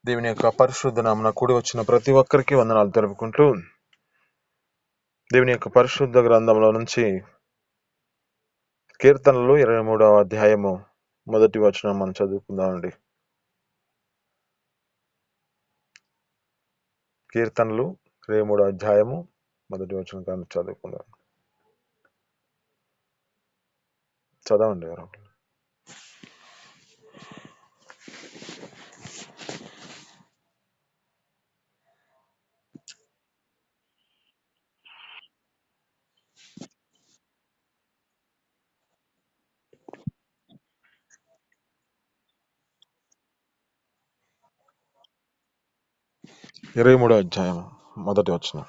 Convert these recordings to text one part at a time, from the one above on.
దేవుని యొక్క పరిశుద్ధ నామమున కూడి వచ్చిన ప్రతి ఒక్కరికి వందనాలు తెలుపుకుంటూ దేవుని యొక్క పరిశుద్ధ గ్రంథంలో నుంచి కీర్తనలు 23వ అధ్యాయము మొదటి వచనం మనం చదువుకుందామండి. కీర్తనలు 23వ అధ్యాయము మొదటి వచనం కానీ చదువుకుందాం. చదవండి ఎవరు. 23వ అధ్యాయము మొదటి వచనం.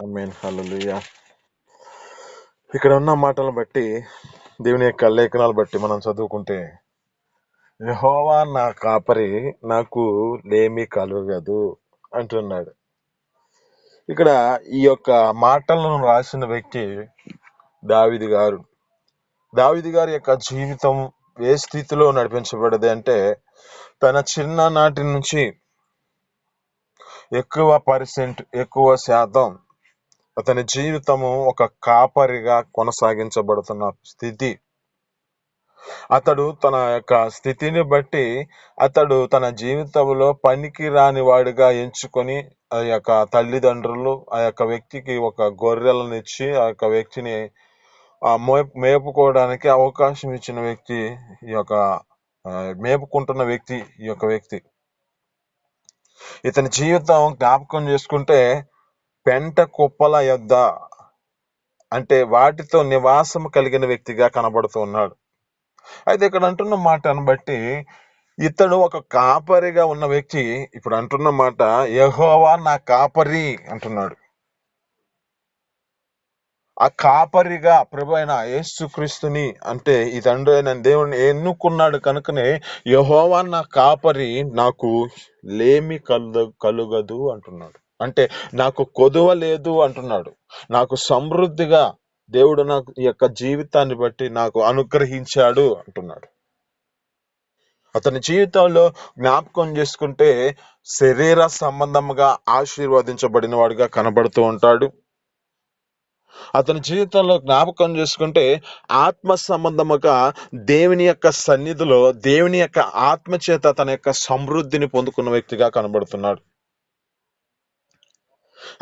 ఆమేన్, హల్లెలూయా. ఇక్కడ ఉన్న మాటలను బట్టి, దేవుని యొక్క లేఖనాలు బట్టి మనం చదువుకుంటే, యెహోవా నా కాపరి, నాకు లేమి కలుగదు అంటున్నాడు. ఇక్కడ ఈ యొక్క మాటలను రాసిన వ్యక్తి దావీదు గారు. దావీదు గారి యొక్క జీవితం ఏ స్థితిలో నడిపించబడది అంటే, తన చిన్ననాటి నుంచి ఎక్కువ శాతం అతని జీవితము ఒక కాపరిగా కొనసాగించబడుతున్న స్థితి. అతడు తన యొక్క స్థితిని బట్టి అతడు తన జీవితంలో పనికి రాని వాడిగా ఎంచుకొని ఆ యొక్క తల్లిదండ్రులు ఆ యొక్క వ్యక్తికి ఒక గొర్రెలను ఇచ్చి ఆ యొక్క వ్యక్తిని మేపుకోవడానికి అవకాశం ఇచ్చిన వ్యక్తి ఈ యొక్క మేపుకుంటున్న వ్యక్తి ఈ యొక్క వ్యక్తి. ఇతని జీవితం జ్ఞాపకం చేసుకుంటే, పెంట కుప్పల యొద్ద అంటే వాటితో నివాసం కలిగిన వ్యక్తిగా కనబడుతూ ఉన్నాడు. అయితే ఇక్కడ అంటున్న మాటను బట్టి ఇతడు ఒక కాపరిగా ఉన్న వ్యక్తి ఇప్పుడు అంటున్న మాట, యెహోవా నా కాపరి అంటున్నాడు. ఆ కాపరిగా ప్రభు అయిన యేసుక్రీస్తుని అంటే ఈ తండ్రి అయిన దేవుని ఎన్నుకున్నాడు కనుకనే యెహోవా నా కాపరి, నాకు లేమి కలుగదు అంటున్నాడు. అంటే నాకు కొదువ లేదు అంటున్నాడు. నాకు సమృద్ధిగా దేవుడు నాకు ఈ యొక్క జీవితాన్ని బట్టి నాకు అనుగ్రహించాడు అంటున్నాడు. అతని జీవితంలో జ్ఞాపకం చేసుకుంటే శరీర సంబంధంగా ఆశీర్వదించబడిన వాడిగా కనబడుతూ ఉంటాడు. అతని జీవితంలో జ్ఞాపకం చేసుకుంటే ఆత్మ సంబంధముగా దేవుని యొక్క సన్నిధిలో దేవుని యొక్క ఆత్మ చేత తన యొక్క సమృద్ధిని పొందుకున్న వ్యక్తిగా కనబడుతున్నాడు.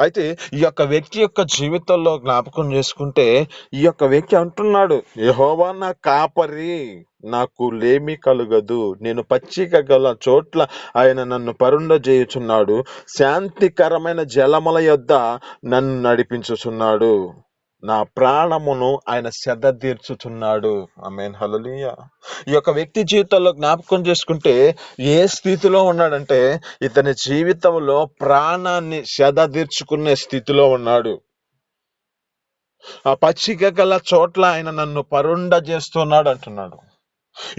అయితే ఈ యొక్క వ్యక్తి యొక్క జీవితంలో జ్ఞాపకం చేసుకుంటే ఈ యొక్క వ్యక్తి అంటున్నాడు, యెహోవా నా కాపరి, నాకు లేమి కలుగదు. నేను పచ్చిక గల చోట్ల ఆయన నన్ను పరుండజేయుచున్నాడు. శాంతికరమైన జలముల యొద్ద నన్ను నడిపించుచున్నాడు. నా ప్రాణమును ఆయన సెద తీర్చుచున్నాడు. ఆమేన్, హల్లెలూయా. ఈ యొక్క వ్యక్తి జీవితంలో జ్ఞాపకం చేసుకుంటే ఏ స్థితిలో ఉన్నాడంటే, ఇతని జీవితంలో ప్రాణాన్ని సెద తీర్చుకునే స్థితిలో ఉన్నాడు. ఆ పచ్చిక గల చోట్ల ఆయన నన్ను పరుండ చేస్తున్నాడు అంటున్నాడు.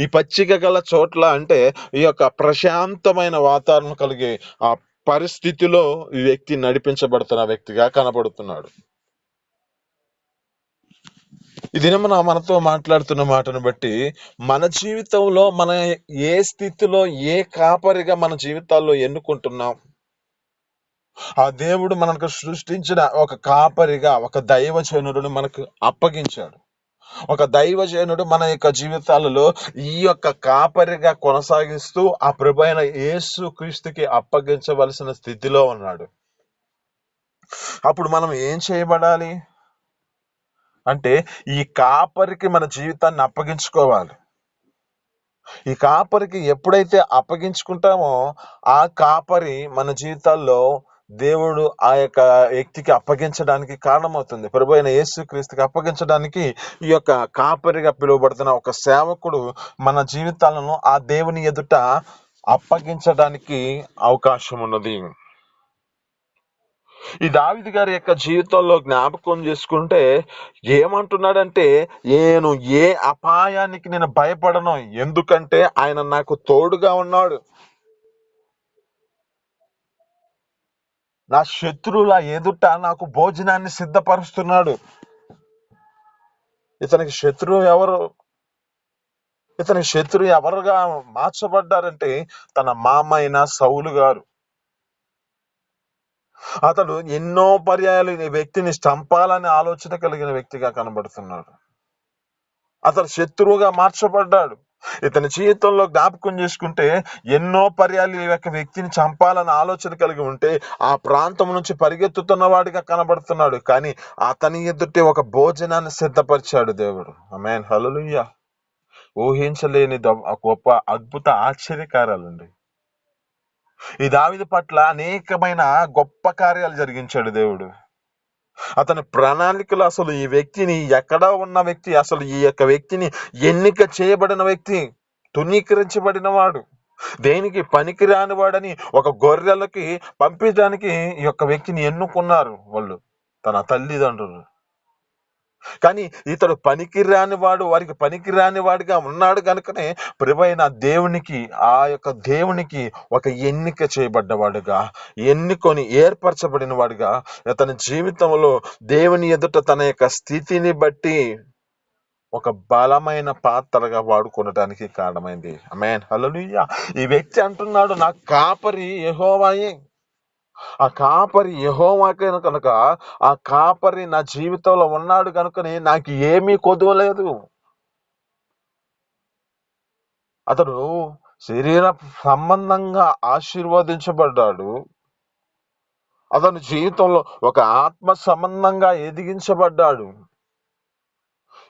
ఈ పచ్చిక గల చోట్ల అంటే ఈ యొక్క ప్రశాంతమైన వాతావరణం కలిగే ఆ పరిస్థితిలో ఈ వ్యక్తి నడిపించబడుతున్న వ్యక్తిగా కనబడుతున్నాడు. ఈ దినమున మనతో మాట్లాడుతున్న మాటను బట్టి మన జీవితంలో మన ఏ స్థితిలో ఏ కాపరిగా మన జీవితాల్లో ఎన్నుకుంటున్నాం, ఆ దేవుడు మనకు సృష్టించిన ఒక కాపరిగా ఒక దైవజనుడిని మనకు అప్పగించాడు. ఒక దైవజనుడు మన యొక్క జీవితాలలో ఈ యొక్క కాపరిగా కొనసాగిస్తూ ఆ ప్రభు అయిన యేసు క్రీస్తుకి అప్పగించవలసిన స్థితిలో ఉన్నాడు. అప్పుడు మనం ఏం చేయబడాలి అంటే ఈ కాపరికి మన జీవితాన్ని అప్పగించుకోవాలి. ఈ కాపరికి ఎప్పుడైతే అప్పగించుకుంటామో ఆ కాపరి మన జీవితాల్లో దేవుడు ఆ యొక్క వ్యక్తికి అప్పగించడానికి కారణమవుతుంది. ప్రభువైన యేసుక్రీస్తుకి అప్పగించడానికి ఈ యొక్క కాపరిగా పిలువబడుతున్న ఒక సేవకుడు మన జీవితాలను ఆ దేవుని ఎదుట అప్పగించడానికి అవకాశం ఉన్నది. ఈ దావీదు గారి యొక్క జీవితంలో జ్ఞాపకం చేసుకుంటే ఏమంటున్నాడంటే, నేను ఏ అపాయానికి నేను భయపడను, ఎందుకంటే ఆయన నాకు తోడుగా ఉన్నాడు. నా శత్రువుల ఎదుట నాకు భోజనాన్ని సిద్ధపరుస్తున్నాడు. ఇతనికి శత్రువు ఎవరు? ఇతనికి శత్రువు ఎవరుగా మార్చబడ్డారంటే తన మామ అయిన సౌలు గారు. అతడు ఎన్నో పర్యాయాలు ఈ వ్యక్తిని చంపాలని ఆలోచన కలిగిన వ్యక్తిగా కనబడుతున్నాడు. అతడు శత్రువుగా మార్చబడ్డాడు. ఇతని జీవితంలో జ్ఞాపకం చేసుకుంటే ఎన్నో పర్యాలు ఈ యొక్క వ్యక్తిని చంపాలని ఆలోచన కలిగి ఉంటే ఆ ప్రాంతం నుంచి పరిగెత్తుతున్న వాడిగా కనబడుతున్నాడు. కానీ అతని ఎదుటే ఒక భోజనాన్ని సిద్ధపరిచాడు దేవుడు. ఆమేన్, హల్లెలూయా. ఊహించలేని గొప్ప అద్భుత ఆశ్చర్యకారాలండి. ఈ దావీదు పట్ల అనేకమైన గొప్ప కార్యాలు జరిగించాడు దేవుడు. అతని ప్రణాళికలు అసలు ఈ వ్యక్తిని ఎక్కడా ఉన్న వ్యక్తి, అసలు ఈ యొక్క వ్యక్తిని ఎన్నిక చేయబడిన వ్యక్తి, తునీకరించబడిన వాడు, దేనికి పనికిరాని వాడని ఒక గొర్రెలకి పంపించడానికి ఈ యొక్క వ్యక్తిని ఎన్నుకున్నారు వాళ్ళు, తన తల్లిదండ్రులు. కానీ ఇతడు పనికిరాని వాడు, వారికి పనికిరాని వాడిగా ఉన్నాడు కనుకనే ప్రభువైన దేవునికి, ఆ యొక్క దేవునికి ఒక ఎన్నిక చేయబడ్డవాడుగా, ఎన్నుకొని ఏర్పరచబడిన వాడుగా అతని జీవితంలో దేవుని ఎదుట తన యొక్క స్థితిని బట్టి ఒక బలమైన పాత్రగా వాడుకోవడానికి కారణమైంది. ఆమేన్, హల్లెలూయా. ఈ వ్యక్తి అంటున్నాడు, నా కాపరి యెహోవాయే. ఆ కాపరి యెహోవాకే కనుక, ఆ కాపరి నా జీవితంలో ఉన్నాడు కనుకనే నాకు ఏమీ కొదువలేదు. అతడు శరీర సంబంధంగా ఆశీర్వదించబడ్డాడు. అతని జీవితంలో ఒక ఆత్మ సంబంధంగా ఎదిగించబడ్డాడు.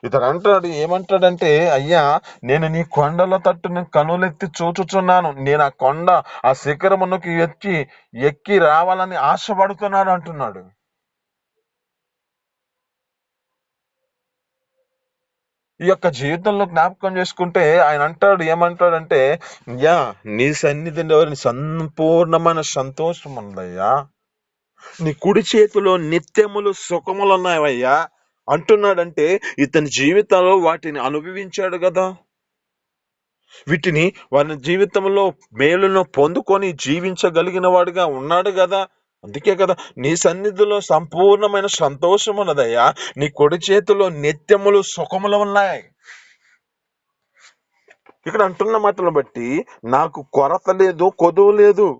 ఇతను అంటాడు, ఏమంటాడంటే, అయ్యా నేను నీ కొండల తట్టుని కనులెత్తి చూచుచున్నాను, నేను ఆ కొండ, ఆ శిఖరమునకు ఎక్కి రావాలని ఆశపడుతున్నాను అంటున్నాడు. ఈ యొక్క జీవితంలో జ్ఞాపకం చేసుకుంటే ఆయన అంటాడు, ఏమంటాడంటే, అయ్యా నీ సన్నిధిలో సంపూర్ణమైన సంతోషం ఉందయ్యా, నీ కుడి చేతిలో నిత్యములు సుఖములు ఉన్నాయయ్యా అంటున్నాడంటే ఇతని జీవితంలో వాటిని అనుభవించాడు కదా, వీటిని వారి జీవితంలో మేలును పొందుకొని జీవించగలిగిన వాడుగా ఉన్నాడు కదా. అందుకే కదా, నీ సన్నిధిలో సంపూర్ణమైన సంతోషం ఉన్నదయ్యా, నీ కుడి చేతిలో నిత్యములు సుఖములు ఉన్నాయి. ఇక్కడ అంటున్న మాటలను బట్టి నాకు కొరత లేదు, కొదువు లేదు.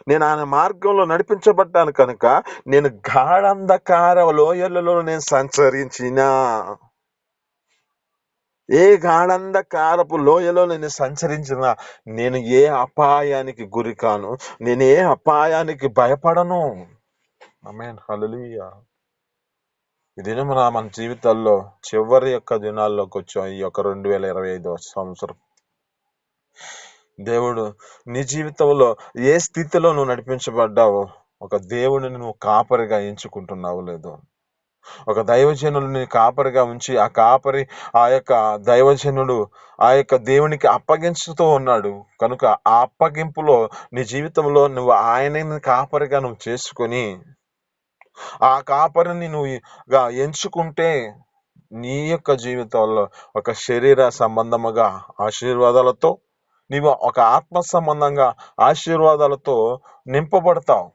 నేను ఆయన మార్గంలో నడిపించబడ్డాను కనుక నేను గాఢంధకార లోయలలో నేను సంచరించిన, ఏ గాఢంధకారపు లోయలో నేను సంచరించిన నేను ఏ అపాయానికి గురి కాను, నేను ఏ అపాయానికి భయపడను. ఆమేన్, హల్లెలూయా. ఈ దినం మన జీవితాల్లో చివరి యొక్క దినాల్లోకి వచ్చాం. ఈ యొక్క 2025 సంవత్సరం దేవుడు నీ జీవితంలో ఏ స్థితిలో నువ్వు నడిపించబడ్డావో, ఒక దేవుడిని నువ్వు కాపరిగా ఎంచుకుంటున్నావు లేదో, ఒక దైవజనుడిని కాపరిగా ఉంచి ఆ కాపరి ఆ యొక్క దైవజనుడు ఆ యొక్క దేవునికి అప్పగించుతూ ఉన్నాడు కనుక ఆ అప్పగింపులో నీ జీవితంలో నువ్వు ఆయనని కాపరిగా నువ్వు చేసుకొని ఆ కాపరిని నువ్వు ఎంచుకుంటే నీ యొక్క జీవితంలో ఒక శరీర సంబంధముగా ఆశీర్వాదాలతో, నీవు ఒక ఆత్మ సంబంధంగా ఆశీర్వాదాలతో నింపబడతావు.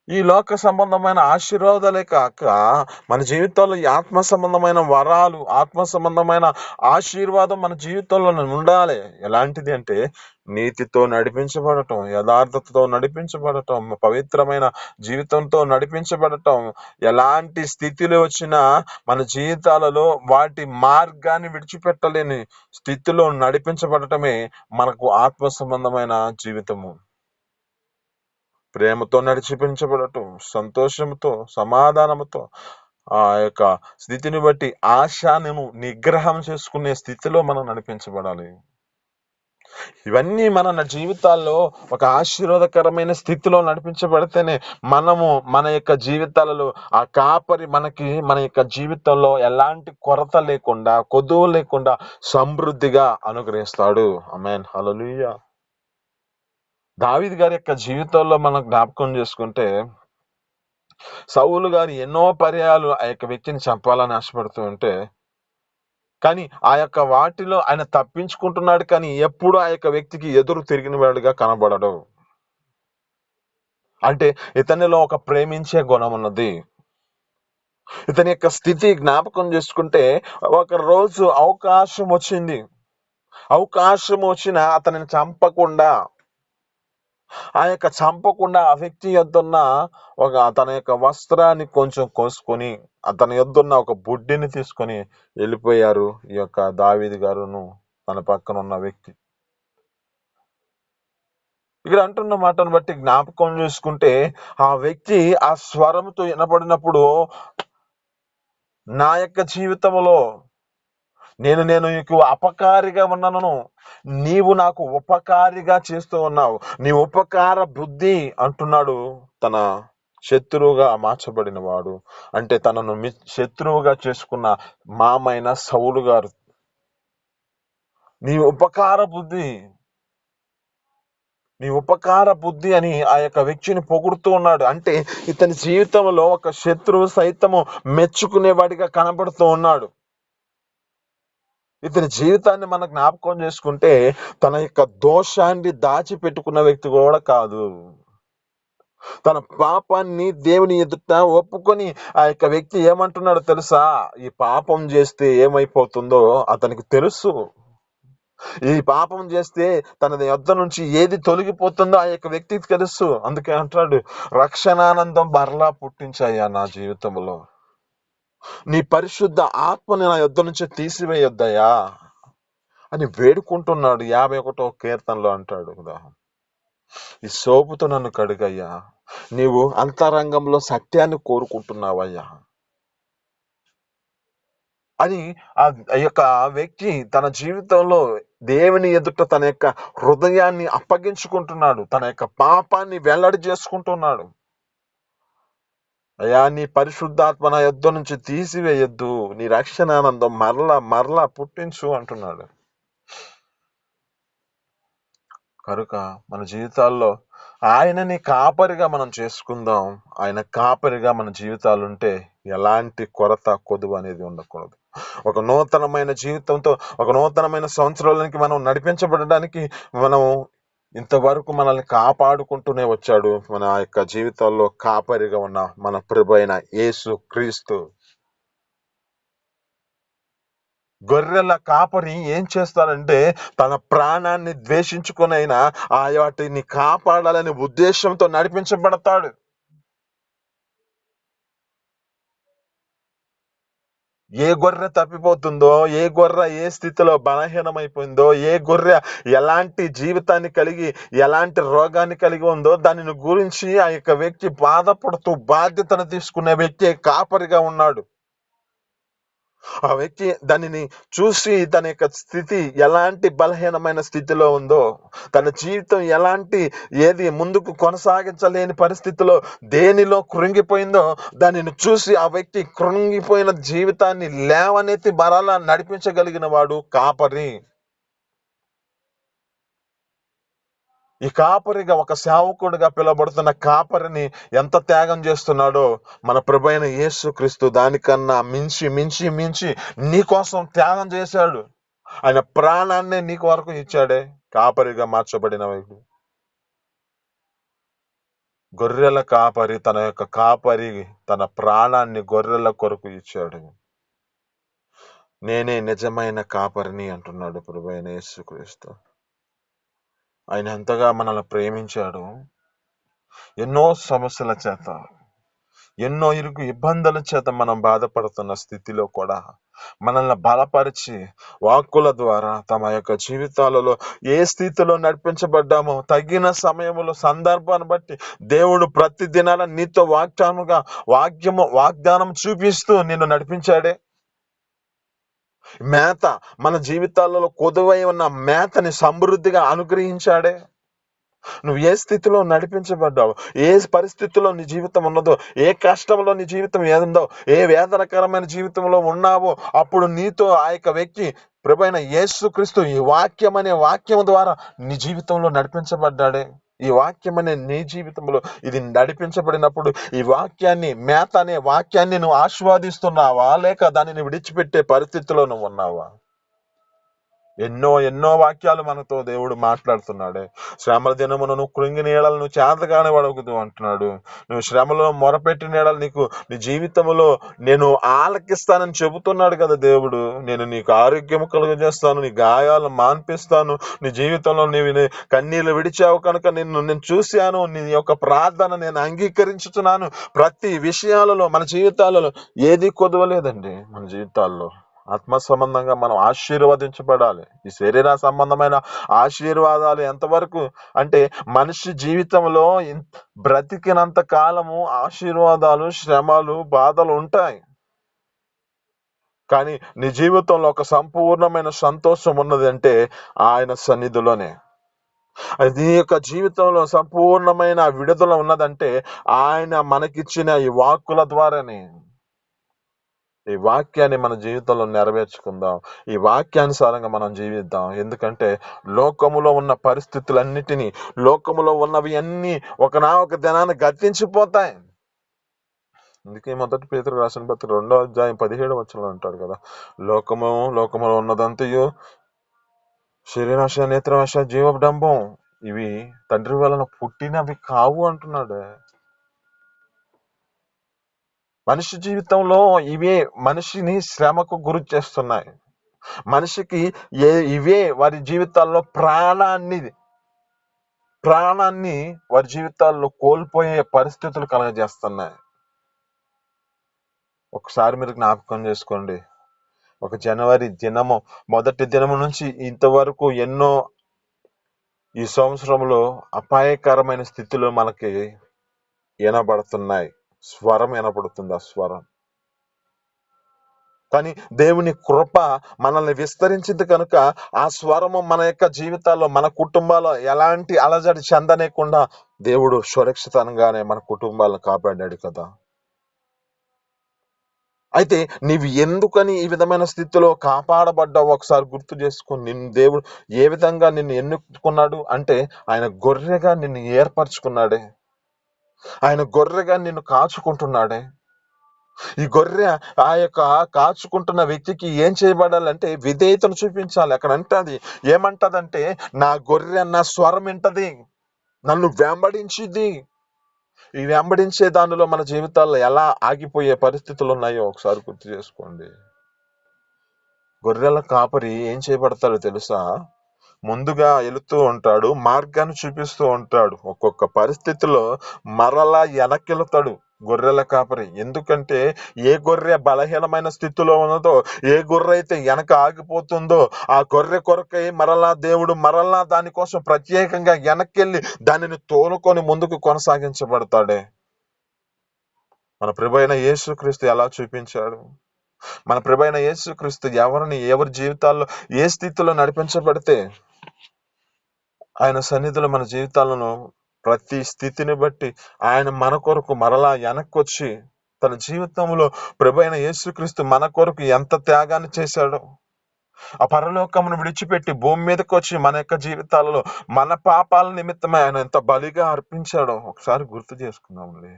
ఈ లోక సంబంధమైన ఆశీర్వాదాలే కాక మన జీవితంలో ఈ ఆత్మ సంబంధమైన వరాలు, ఆత్మ సంబంధమైన ఆశీర్వాదం మన జీవితంలో ఉండాలి. ఎలాంటిది అంటే నీతితో నడిపించబడటం, యథార్థతతో నడిపించబడటం, పవిత్రమైన జీవితంతో నడిపించబడటం. ఎలాంటి స్థితిలో వచ్చినా మన జీవితాలలో వాటి మార్గాన్ని విడిచిపెట్టలేని స్థితిలో నడిపించబడటమే మనకు ఆత్మ సంబంధమైన జీవితము. ప్రేమతో నడిపించబడటం, సంతోషంతో, సమాధానంతో ఆ యొక్క స్థితిని బట్టి ఆశను నిగ్రహం చేసుకునే స్థితిలో మనం నడిపించబడాలి. ఇవన్నీ మన జీవితాల్లో ఒక ఆశీర్వాదకరమైన స్థితిలో నడిపించబడితేనే మనము మన యొక్క జీవితాలలో ఆ కాపరి మన యొక్క జీవితంలో ఎలాంటి కొరత లేకుండా, కొదువు లేకుండా సమృద్ధిగా అనుగ్రహిస్తాడు. ఆమేన్. హల్లెలూయా. దావీదు గారి యొక్క జీవితంలో మనం జ్ఞాపకం చేసుకుంటే, సౌలు గారు ఎన్నో పర్యాయాలు ఆ యొక్క వ్యక్తిని చంపాలని ఆశపడుతూ ఉంటే, కానీ ఆ యొక్క వాటిలో ఆయన తప్పించుకుంటున్నాడు, కానీ ఎప్పుడు ఆ యొక్క వ్యక్తికి ఎదురు తిరిగిన వాడుగా కనబడడు. అంటే ఇతనిలో ఒక ప్రేమించే గుణం ఉన్నది. ఇతని యొక్క స్థితి జ్ఞాపకం చేసుకుంటే, ఒక రోజు అవకాశం వచ్చింది. అవకాశం వచ్చినా అతనిని చంపకుండా ఆ వ్యక్తి యొద్దున్న తన యొక్క వస్త్రాన్ని కొంచెం కోసుకొని, అతని యొద్దున్న ఒక బుడ్డిని తీసుకొని వెళ్ళిపోయారు ఈ యొక్క దావీదు గారును తన పక్కన ఉన్న వ్యక్తి. ఇక్కడ అంటున్న మాటను బట్టి జ్ఞాపకం చేసుకుంటే, ఆ వ్యక్తి ఆ స్వరంతో వినపడినప్పుడు, నా యొక్క జీవితంలో నేను నీకు అపకారిగా ఉన్నాను, నీవు నాకు ఉపకారిగా చేస్తూ ఉన్నావు, నీ ఉపకార బుద్ధి అంటున్నాడు తన శత్రువుగా మార్చబడిన వాడు. అంటే తనను శత్రువుగా చేసుకున్న మామైన సౌలు గారు, నీ ఉపకార బుద్ధి అని ఆ యొక్క వ్యక్తిని పొగుడుతూ ఉన్నాడు. అంటే ఇతని జీవితంలో ఒక శత్రువు సైతము మెచ్చుకునేవాడిగా కనబడుతూ ఉన్నాడు. ఇతని జీవితాన్ని మనం జ్ఞాపకం చేసుకుంటే, తన యొక్క దోషాన్ని దాచిపెట్టుకున్న వ్యక్తి కూడా కాదు. తన పాపాన్ని దేవుని ఎదుట ఒప్పుకొని ఆ యొక్క వ్యక్తి ఏమంటున్నాడో తెలుసా? ఈ పాపం చేస్తే ఏమైపోతుందో అతనికి తెలుసు. ఈ పాపం చేస్తే తన యొద్ద నుంచి ఏది తొలగిపోతుందో ఆ యొక్క వ్యక్తికి తెలుసు. అందుకే అంటాడు, రక్షణానందం మరలా పుట్టించాయా నా జీవితంలో, నీ పరిశుద్ధ ఆత్మని నా యొద్ద నుంచి తీసివేయొద్దయా అని వేడుకుంటున్నాడు. 51వ కీర్తనలో అంటాడు కదా, ఈ సోపుతో నన్ను కడుగయ్యా, నీవు అంతరంగంలో సత్యాన్ని కోరుకుంటున్నావయ్యా అని ఆ యొక్క వ్యక్తి తన జీవితంలో దేవుని ఎదుట తన యొక్క హృదయాన్ని అప్పగించుకుంటున్నాడు, తన యొక్క పాపాన్ని వెల్లడి చేసుకుంటున్నాడు. అయ్యా, నీ పరిశుద్ధాత్మ నా యొద్ద నుంచి తీసివేయొద్దు, నీ రక్షణానందం మరలా పుట్టించు అంటున్నాడు. కనుక మన జీవితాల్లో ఆయనని కాపరిగా మనం చేసుకుందాం. ఆయన కాపరిగా మన జీవితాలుంటే ఎలాంటి కొరత, కొదువు అనేది ఉండకూడదు. ఒక నూతనమైన జీవితంతో, ఒక నూతనమైన సంవత్సరాలకి మనం నడిపించబడడానికి మనం ఇంతవరకు మనల్ని కాపాడుకుంటూనే వచ్చాడు మన యొక్క జీవితాల్లో కాపరిగా ఉన్న మన ప్రభు అయిన యేసు క్రీస్తు. గొర్రెల కాపరి ఏం చేస్తాడంటే, తన ప్రాణాన్ని ద్వేషించుకునైనా వాటిని కాపాడాలనే ఉద్దేశంతో నడిపించబడతాడు. ఏ గొర్రె తప్పిపోతుందో, ఏ గొర్రె ఏ స్థితిలో బలహీనమైపోయిందో, ఏ గొర్రె ఎలాంటి జీవితాన్ని కలిగి ఎలాంటి రోగాన్ని కలిగి ఉందో దానిని గురించి ఆ యొక్క వ్యక్తి బాధపడుతూ బాధ్యతను తీసుకునే వ్యక్తి కాపరిగా ఉన్నాడు. ఆ వ్యక్తి దానిని చూసి తన యొక్క స్థితి ఎలాంటి బలహీనమైన స్థితిలో ఉందో, తన జీవితం ఏది ముందుకు కొనసాగించలేని పరిస్థితిలో దేనిలో కృంగిపోయిందో దానిని చూసి ఆ వ్యక్తి కృంగిపోయిన జీవితాన్ని లేవనెత్తి మరలా నడిపించగలిగిన వాడు కాపరి. ఈ కాపరిగా, ఒక సేవకుడిగా పిలువబడుతున్న కాపరిని ఎంత త్యాగం చేస్తున్నాడో మన ప్రభువైన యేసుక్రీస్తు దానికన్నా మించి నీ కోసం త్యాగం చేశాడు. ఆయన ప్రాణాన్ని నీ కొరకు ఇచ్చాడే. కాపరిగా మార్చబడిన వాడు, గొర్రెల కాపరి తన ప్రాణాన్ని గొర్రెల కొరకు ఇచ్చాడు. నేనే నిజమైన కాపరిని అంటున్నాడు ప్రభువైన యేసుక్రీస్తు. ఆయన ఎంతగా మనల్ని ప్రేమించాడు. ఎన్నో సమస్యల చేత, ఎన్నో ఇబ్బందుల చేత మనం బాధపడుతున్న స్థితిలో కూడా మనల్ని బలపరిచి వాక్కుల ద్వారా తమ యొక్క జీవితాలలో ఏ స్థితిలో నడిపించబడ్డామో తగిన సమయంలో సందర్భాన్ని బట్టి దేవుడు ప్రతి దినాల నీతో వాగ్దానం చూపిస్తూ నిన్ను నడిపించాడే. మేత మన జీవితాలలో కొదువై ఉన్న మేతని సమృద్ధిగా అనుగ్రహించాడే. నువ్వు ఏ స్థితిలో నడిపించబడ్డావు, ఏ పరిస్థితిలో నీ జీవితం ఉన్నదో, ఏ కష్టంలో నీ జీవితం ఏదుందో, ఏ వేదనకరమైన జీవితంలో ఉన్నావో, అప్పుడు నీతో ఆ యొక్క వ్యక్తి ప్రభువైన యేసుక్రీస్తు ఈ వాక్యం అనే వాక్యం ద్వారా నీ జీవితంలో నడిపించబడ్డాడే. ఈ వాక్యం అనే నీ జీవితంలో ఇది నడిపించబడినప్పుడు ఈ వాక్యాన్ని, మేత అనే వాక్యాన్ని నువ్వు ఆస్వాదిస్తున్నావా, లేక దానిని విడిచిపెట్టే పరిస్థితిలో నువ్వు ఉన్నావా? ఎన్నో వాక్యాలు మనతో దేవుడు మాట్లాడుతున్నాడే. శ్రమల దినమును నువ్వు కృంగి నీడలు నువ్వు చేతగానే వడగుదు అంటున్నాడు. నువ్వు శ్రమలో మొరపెట్టి నీడలు నీ జీవితంలో నేను ఆలకిస్తానని చెబుతున్నాడు కదా దేవుడు. నేను నీకు ఆరోగ్యం కలుగజేస్తాను, నీ గాయాలను మాన్పిస్తాను, నీ జీవితంలో నీవు కన్నీళ్లు విడిచావు కనుక నేను చూశాను, నీ యొక్క ప్రార్థన నేను అంగీకరించుతున్నాను. ప్రతి విషయాలలో మన జీవితాలలో ఏది కొదవలేదండి. మన జీవితాల్లో ఆత్మ సంబంధంగా మనం ఆశీర్వదించబడాలి. ఈ శరీర సంబంధమైన ఆశీర్వాదాలు ఎంతవరకు అంటే మనిషి జీవితంలో బ్రతికినంత కాలము ఆశీర్వాదాలు, శ్రమలు, బాధలు ఉంటాయి. కానీ నీ జీవితంలో ఒక సంపూర్ణమైన సంతోషం ఉన్నది అంటే ఆయన సన్నిధిలోనే. నీ యొక్క జీవితంలో సంపూర్ణమైన విడుదల ఉన్నదంటే ఆయన మనకిచ్చిన ఈ వాక్కుల ద్వారానే. ఈ వాక్యాన్ని మన జీవితంలో నెరవేర్చుకుందాం. ఈ వాక్యానుసారంగా మనం జీవిద్దాం. ఎందుకంటే లోకములో ఉన్న పరిస్థితులన్నిటినీ, లోకములో ఉన్నవి అన్ని ఒక దినాన్ని గతించిపోతాయి. అందుకే మొదటి పేతురు రాసిన పత్రిక 2వ అధ్యాయం 17వ వచనంలో అంటాడు కదా, లోకములో ఉన్నదంతయు శరీరాశ, నేత్రాశ, జీవడంబం ఇవి తండ్రి వలన పుట్టినవి కావు అంటున్నాడు. మనిషి జీవితంలో ఇవే మనిషిని శ్రమకు గురి చేస్తున్నాయి. మనిషికి ఇవే వారి జీవితాల్లో ప్రాణాన్ని వారి జీవితాల్లో కోల్పోయే పరిస్థితులు కలగజేస్తున్నాయి. ఒకసారి మీరు జ్ఞాపకం చేసుకోండి, ఒక జనవరి దినము మొదటి దినము నుంచి ఇంతవరకు ఎన్నో ఈ సంవత్సరంలో అపాయకరమైన స్థితిలో మనకి వినబడుతున్నాయి. స్వరం వినపడుతుంది. ఆ స్వరం కానీ దేవుని కృప మనల్ని విస్తరించింది కనుక ఆ స్వరము మన యొక్క జీవితాల్లో, మన కుటుంబాల్లో ఎలాంటి అలజడి చెందనేకుండా దేవుడు సురక్షితంగానే మన కుటుంబాలను కాపాడాడు కదా. అయితే నీవు ఎందుకని ఈ విధమైన స్థితిలో కాపాడబడ్డావు ఒకసారి గుర్తు చేసుకుని, నిన్ను దేవుడు ఏ విధంగా నిన్ను ఎన్నుకున్నాడు అంటే ఆయన గొర్రెగా నిన్ను ఏర్పరచుకున్నాడే. ఆయన గొర్రెగా నిన్ను కాచుకుంటున్నాడే. ఈ గొర్రె ఆ యొక్క కాచుకుంటున్న వ్యక్తికి ఏం చేయబడాలంటే విధేయతను చూపించాలి. అక్కడ అంటది, ఏమంటదంటే నా గొర్రె నా స్వరం వింటది, నన్ను వెంబడించిది. ఈ వెంబడించే దానిలో మన జీవితాల్లో ఎలా ఆగిపోయే పరిస్థితులు ఉన్నాయో ఒకసారి గుర్తు చేసుకోండి. గొర్రెల కాపరి ఏం చేయబడతాడో తెలుసా? ముందుగా వెళుతూ ఉంటాడు, మార్గాన్ని చూపిస్తూ ఉంటాడు. ఒక్కొక్క పరిస్థితిలో మరలా వెనక్కెళుతాడు గొర్రెల కాపరి. ఎందుకంటే ఏ గొర్రె బలహీనమైన స్థితిలో ఉన్నదో, ఏ గొర్రె అయితే వెనక ఆగిపోతుందో ఆ గొర్రె కొరకై దేవుడు దానికోసం ప్రత్యేకంగా వెనక్కెళ్ళి దానిని తోలుకొని ముందుకు కొనసాగించబడతాడే. మన ప్రభువైన యేసుక్రీస్తు ఎలా చూపించాడు? మన ప్రభువైన యేసుక్రీస్తు ఎవరి జీవితాల్లో ఏ స్థితిలో నడిపించబడితే ఆయన సన్నిధిలో మన జీవితాలను ప్రతి స్థితిని బట్టి ఆయన మన కొరకు మరలా వెనక్కొచ్చి తన జీవితంలో ప్రభువైన యేసుక్రీస్తు మన కొరకు ఎంత త్యాగాన్ని చేశాడో, ఆ పరలోకమును విడిచిపెట్టి భూమి మీదకి వచ్చి మన యొక్క జీవితాలలో మన పాపాల నిమిత్తమే ఆయన ఎంత బలిగా అర్పించాడో ఒకసారి గుర్తు చేసుకుందాంలే.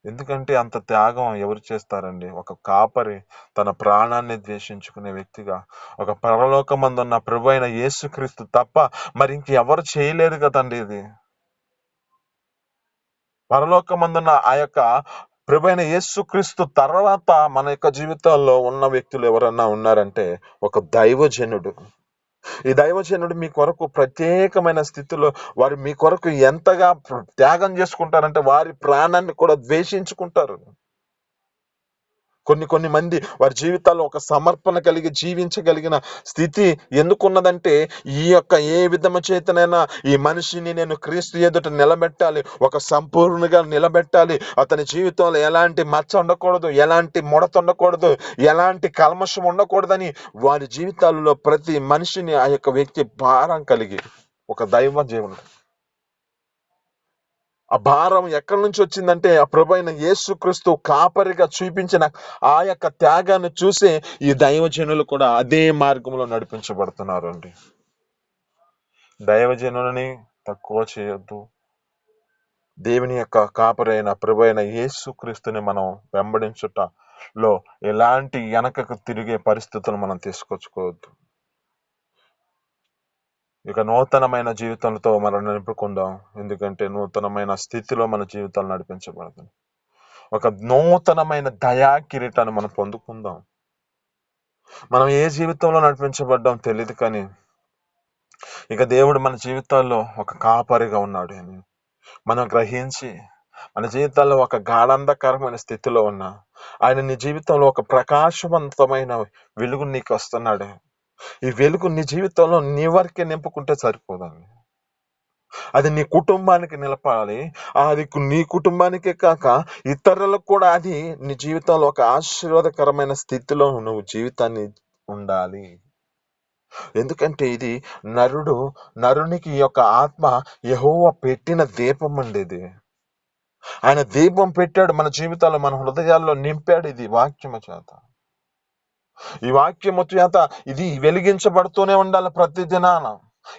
ఎందుకంటే అంత త్యాగం ఎవరు చేస్తారండి? ఒక కాపరి తన ప్రాణాన్ని ద్వేషించుకునే వ్యక్తిగా, ఒక పరలోకమందున్న ప్రభువైన యేసుక్రీస్తు తప్ప మరి ఇంకెవరు చేయలేరు కదండి ఇది. పరలోకమందున్న ఆ యొక్క ప్రభువైన యేసుక్రీస్తు తర్వాత మన యొక్క జీవితాల్లో ఉన్న వ్యక్తులు ఎవరన్నా ఉన్నారంటే ఒక దైవజనుడు. ఈ దైవజనుడు మీ కొరకు ప్రత్యేకమైన స్థితిలో వారు మీ కొరకు ఎంతగా త్యాగం చేసుకుంటారంటే వారి ప్రాణాన్ని కూడా ద్వేషించుకుంటారు. కొన్ని మంది వారి జీవితాల్లో ఒక సమర్పణ కలిగి జీవించగలిగిన స్థితి ఎందుకున్నదంటే, ఈ యొక్క ఏ విధము చేతనైనా ఈ మనిషిని నేను క్రీస్తు ఎదుట నిలబెట్టాలి, ఒక సంపూర్ణగా నిలబెట్టాలి, అతని జీవితంలో ఎలాంటి మచ్చ ఉండకూడదు, ఎలాంటి ముడత ఉండకూడదు, ఎలాంటి కల్మషం ఉండకూడదని వారి జీవితాల్లో ప్రతి మనిషిని ఆ యొక్క వ్యక్తి భారం కలిగి ఒక దైవ జీవనం. ఆ భారం ఎక్కడి నుంచి వచ్చిందంటే ఆ ప్రభు అయిన యేసుక్రీస్తు కాపరిగా చూపించిన ఆ యొక్క త్యాగాన్ని చూసి ఈ దైవజనులు కూడా అదే మార్గంలో నడిపించబడుతున్నారు అండి. దైవజనులని తక్కువ చేయొద్దు. దేవుని యొక్క కాపరి అయిన ప్రభు అయిన యేసుక్రీస్తుని మనం వెంబడించుటలో ఎలాంటి వెనకకు తిరిగే పరిస్థితులు మనం తీసుకొచ్చుకోవద్దు. ఇక నూతనమైన జీవితంతో మనం నింపుకుందాం. ఎందుకంటే నూతనమైన స్థితిలో మన జీవితాలు నడిపించబడుతుంది. ఒక నూతనమైన దయా కిరీటాన్ని మనం పొందుకుందాం. మనం ఏ జీవితంలో నడిపించబడ్డాం తెలియదు, కానీ ఇక దేవుడు మన జీవితాల్లో ఒక కాపరిగా ఉన్నాడు అని మనం గ్రహించి మన జీవితాల్లో ఒక గాఢంధకరమైన స్థితిలో ఉన్న ఆయన నీ జీవితంలో ఒక ప్రకాశవంతమైన వెలుగు నీకు వస్తున్నాడు. ఈ వెలుగు నీ జీవితంలో నీ వరకే నింపుకుంటే సరిపోదండి. అది నీ కుటుంబానికి నిలపాలి. అది నీ కుటుంబానికే కాక ఇతరులకు కూడా అది నీ జీవితంలో ఒక ఆశీర్వాదకరమైన స్థితిలో నువ్వు జీవితాన్ని ఉండాలి. ఎందుకంటే ఇది నరునికి యొక్క ఆత్మ యెహోవా పెట్టిన దీపం అండి. ఇది ఆయన దీపం పెట్టాడు మన జీవితాల్లో, మన హృదయాల్లో నింపాడు ఇది వాక్యము చేత. ఈ వాక్యము చేత ఇది వెలిగించబడుతూనే ఉండాలి ప్రతి దినాన.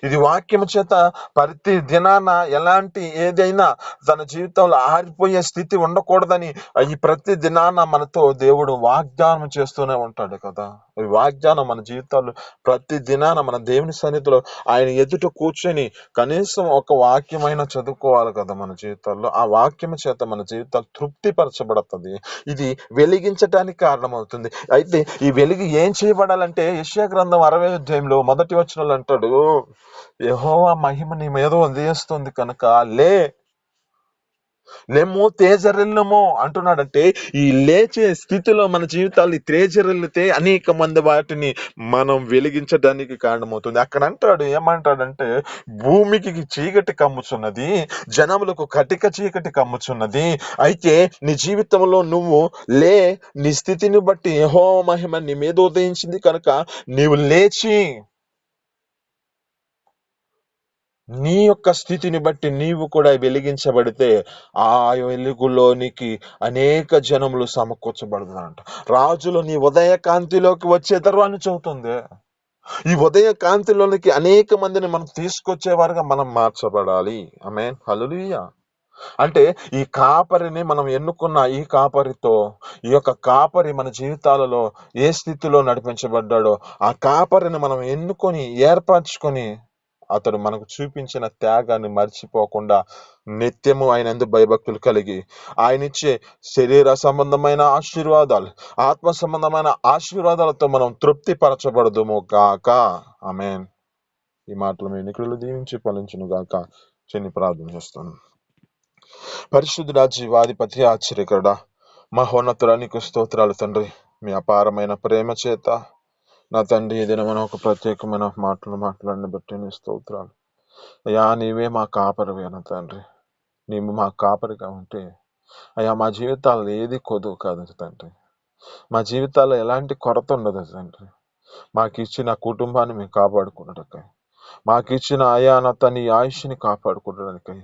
ఇది వాక్యము చేత ప్రతి దినాన ఎలాంటి ఏదైనా తన జీవితంలో ఆరిపోయే స్థితి ఉండకూడదని ఈ ప్రతి దినాన మనతో దేవుడు వాగ్దానం చేస్తూనే ఉంటాడు కదా. ఈ వాగ్దానం మన జీవితాల్లో ప్రతి దినాన మన దేవుని సన్నిధిలో ఆయన ఎదుట కూర్చొని కనీసం ఒక వాక్యమైన చదువుకోవాలి కదా మన జీవితాల్లో. ఆ వాక్యము చేత మన జీవితాలు తృప్తిపరచబడుతుంది. ఇది వెలిగించటానికి కారణమవుతుంది. అయితే ఈ వెలుగు ఏం చేయబడాలంటే యెషయా గ్రంథం 60వ అధ్యాయంలో మొదటి వచనంలో అంటాడు, యెహోవా మహిమ నీ మీద ఉదయిస్తుంది కనుక లేము తేజరిల్లుము అంటున్నాడంటే, ఈ లేచే స్థితిలో మన జీవితాలు తేజరిల్లితే అనేక మంది వాటిని మనం వెలిగించడానికి కారణమవుతుంది. అక్కడ అంటాడు, ఏమంటాడంటే, భూమికి చీకటి కమ్ముచున్నది, జనములకు కటిక చీకటి కమ్ముచున్నది. అయితే నీ జీవితంలో నువ్వు నీ స్థితిని బట్టి యెహోవా మహిమ నీ మీద ఉదయించింది కనుక నీవు లేచి నీ యొక్క స్థితిని బట్టి నీవు కూడా వెలిగించబడితే ఆ వెలుగులోనికి అనేక జనములు సమకూర్చబడుతుందంట. రాజులు నీ ఉదయ కాంతిలోకి వచ్చేదరు అని చెబుతుంది. ఈ ఉదయ కాంతిలోనికి అనేక మందిని మనం తీసుకొచ్చేవారుగా మనం మార్చబడాలి. ఆమేన్, హల్లెలూయా. అంటే ఈ కాపరిని మనం ఎన్నుకున్న ఈ కాపరితో ఈ యొక్క కాపరి మన జీవితాలలో ఏ స్థితిలో నడిపించబడ్డాడో ఆ కాపరిని మనం ఎన్నుకొని ఏర్పరచుకొని అతడు మనకు చూపించిన త్యాగాన్ని మర్చిపోకుండా నిత్యము ఆయన యందు భయభక్తులు కలిగి ఆయన ఇచ్చే శరీర సంబంధమైన ఆశీర్వాదాలు, ఆత్మ సంబంధమైన ఆశీర్వాదాలతో మనం తృప్తి పరచబడదుము గాక. ఆమేన్. ఈ మాటలు మీ నికులు దీవించి ఫలించును గాక. చిన్ని ప్రార్థన చేస్తాను. పరిశుద్ధుడా, జీవాధిపతి, ఆశ్చర్యకరుడా, మహోన్నతుడా, నీకు స్తోత్రాలు తండ్రి. మీ అపారమైన ప్రేమ చేత నా తండ్రి ఈ దినమైన ఒక ప్రత్యేకమైన మాటలు మాట్లాడిన బట్టి నీ స్తోత్రాలు. అయ్యా, నీవే మా కాపరివి అన్న తండ్రి. నీవు మా కాపరిగా ఉంటే అయ్యా మా జీవితాల్లో ఏది కొదువు కాదు తండ్రి. మా జీవితాల్లో ఎలాంటి కొరత ఉండదు తండ్రి. మాకు ఇచ్చిన కుటుంబాన్ని మేము కాపాడుకున్నటకై, మాకు ఇచ్చిన అయా నా తన ఆయుష్ని కాపాడుకోవడానికి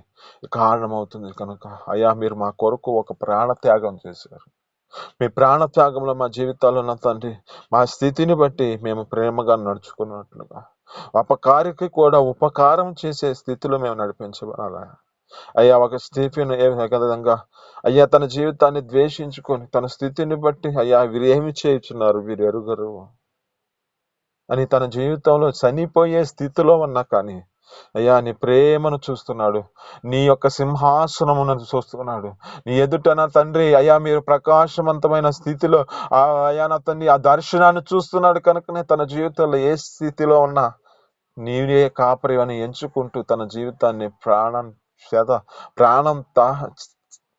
కారణమవుతుంది కనుక అయ్యా మీరు మా కొరకు ఒక ప్రాణ త్యాగం చేశారు. మీ ప్రాణ త్యాగంలో మా జీవితాల్లో నా తండ్రి మా స్థితిని బట్టి మేము ప్రేమగా నడుచుకున్నట్లుగా అపకారికి కూడా ఉపకారం చేసే స్థితిలో మేము నడిపించబడాలి. అయ్యా, ఒక స్టీఫెన్ ఏ విధంగా అయ్యా తన జీవితాన్ని ద్వేషించుకొని తన స్థితిని బట్టి అయ్యా వీరు ఏమి చేయుచున్నారు వీరు ఎరుగరు అని తన జీవితంలో చనిపోయే స్థితిలో ఉన్నా కానీ అయ్యా నీ ప్రేమను చూస్తున్నాడు, నీ యొక్క సింహాసనమును చూస్తున్నాడు. నీ ఎదుట నా తండ్రి అయ్యా మీరు ప్రకాశవంతమైన స్థితిలో అయ్యా నా తండ్రి ఆ దర్శనాన్ని చూస్తున్నాడు కనుకనే తన జీవితంలో ఏ స్థితిలో ఉన్నా నీవే కాపరి అని ఎంచుకుంటూ తన జీవితాన్ని ప్రాణం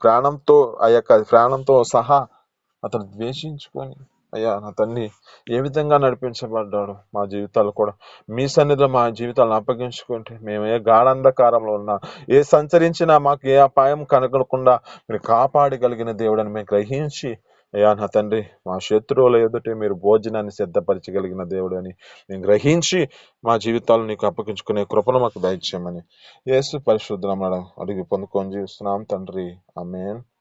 ప్రాణంతో ఆ యొక్క ప్రాణంతో సహా అతను ద్వేషించుకొని, అయ్యా నా తండ్రి ఏ విధంగా నడిపించబడ్డాడు. మా జీవితాలు కూడా మీ సన్నిధిలో మా జీవితాలను అప్పగించుకుంటే, మేము ఏ గాఢంధకారంలో ఉన్నా, ఏ సంచరించినా మాకు ఏ అపాయం కనగకుండా మీరు కాపాడగలిగిన దేవుడని మేము గ్రహించి, అయ్యా నా తండ్రి మా శత్రువుల ఎదుటే మీరు భోజనాన్ని సిద్ధపరచగలిగిన దేవుడు అని మేము గ్రహించి మా జీవితాలను నీకు అప్పగించుకునే కృపను మాకు దయచేయమని యేసు పరిశుద్ధ నామమున అడిగి పొందుకొని జీవిస్తున్నాం తండ్రి. ఆమేన్.